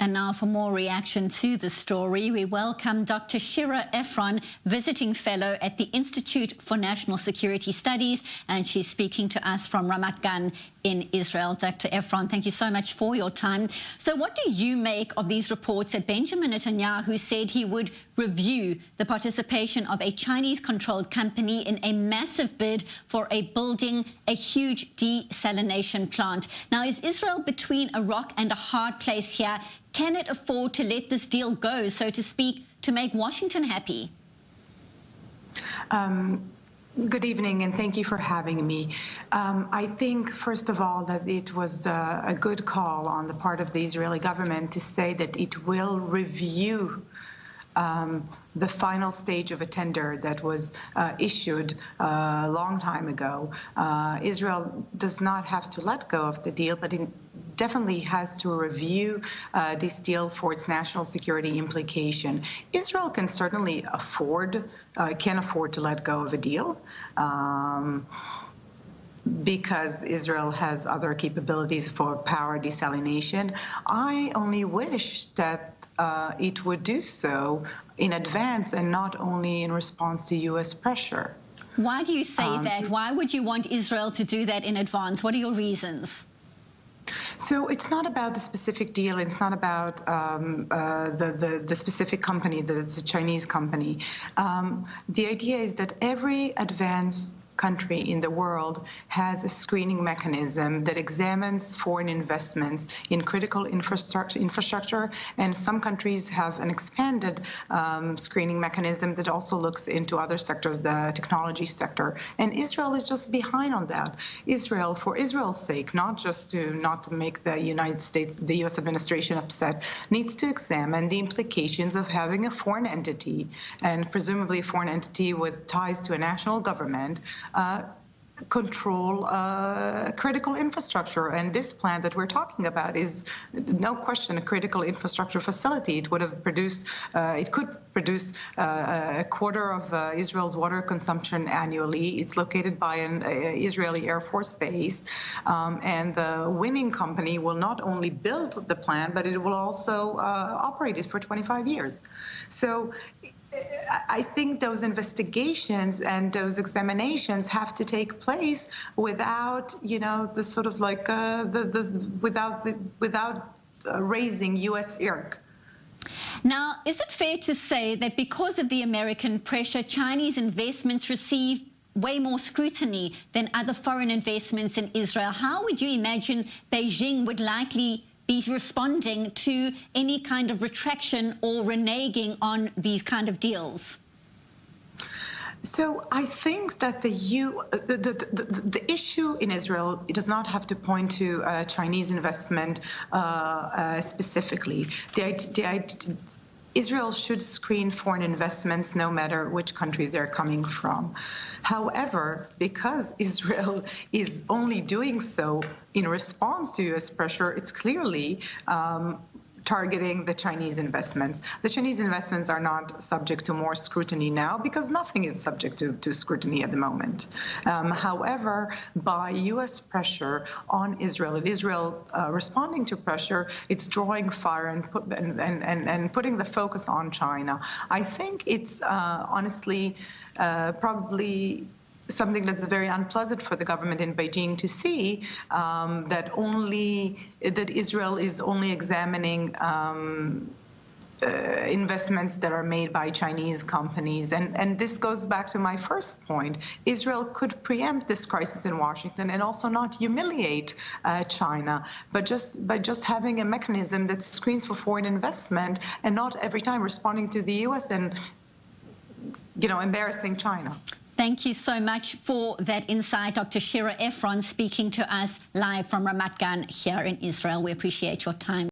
And now for more reaction to the story, we welcome Dr. Shira Efron, visiting fellow at the Institute for National Security Studies, and she's speaking to us from Ramat Gan in Israel. Dr. Efron, thank you so much for your time. So what do you make of these reports that Benjamin Netanyahu said he would review the participation of a Chinese-controlled company in a massive bid for building a huge desalination plant? Now, is Israel between a rock and a hard place here? Can it afford to let this deal go, so to speak, to make Washington happy? Good evening, and thank you for having me. I think, first of all, that it was a good call on the part of the Israeli government to say that it will review the final stage of a tender that was issued a long time ago. Israel does not have to let go of the deal, but it definitely has to review this deal for its national security implication. Israel can certainly can afford to let go of a deal, because Israel has other capabilities for power desalination. I only wish that it would do so in advance and not only in response to U.S. pressure. Why do you say that? Why would you want Israel to do that in advance? What are your reasons? So it's not about the specific deal. It's not about the specific company, that it's a Chinese company. The idea is that every advanced country in the world has a screening mechanism that examines foreign investments in critical infrastructure, and some countries have an expanded screening mechanism that also looks into other sectors, the technology sector. And Israel is just behind on that. Israel, for Israel's sake, not to make the United States, the U.S. administration upset, needs to examine the implications of having a foreign entity, and presumably a foreign entity with ties to a national government, control critical infrastructure. And this plant that we're talking about is no question a critical infrastructure facility. It would have produced, it could produce a quarter of Israel's water consumption annually. It's located by an Israeli Air Force base, and the winning company will not only build the plant, but it will also operate it for 25 years. So I think those investigations and those examinations have to take place without, the sort of like without raising U.S. irk. Now, is it fair to say that because of the American pressure, Chinese investments receive way more scrutiny than other foreign investments in Israel? How would you imagine Beijing would likely be responding to any kind of retraction or reneging on these kind of deals? So I think that the issue in Israel, it does not have to point to Chinese investment specifically. Israel should screen foreign investments no matter which country they're coming from. However, because Israel is only doing so in response to U.S. pressure, it's clearly targeting the Chinese investments. The Chinese investments are not subject to more scrutiny now because nothing is subject to scrutiny at the moment. However, by U.S. pressure on Israel, and Israel responding to pressure, it's drawing fire and putting the focus on China. I think it's honestly probably something that's very unpleasant for the government in Beijing to see, that Israel is only examining investments that are made by Chinese companies. And this goes back to my first point. Israel could preempt this crisis in Washington and also not humiliate China, but by just having a mechanism that screens for foreign investment and not every time responding to the U.S. and, embarrassing China. Thank you so much for that insight, Dr. Shira Efron, speaking to us live from Ramat Gan here in Israel. We appreciate your time.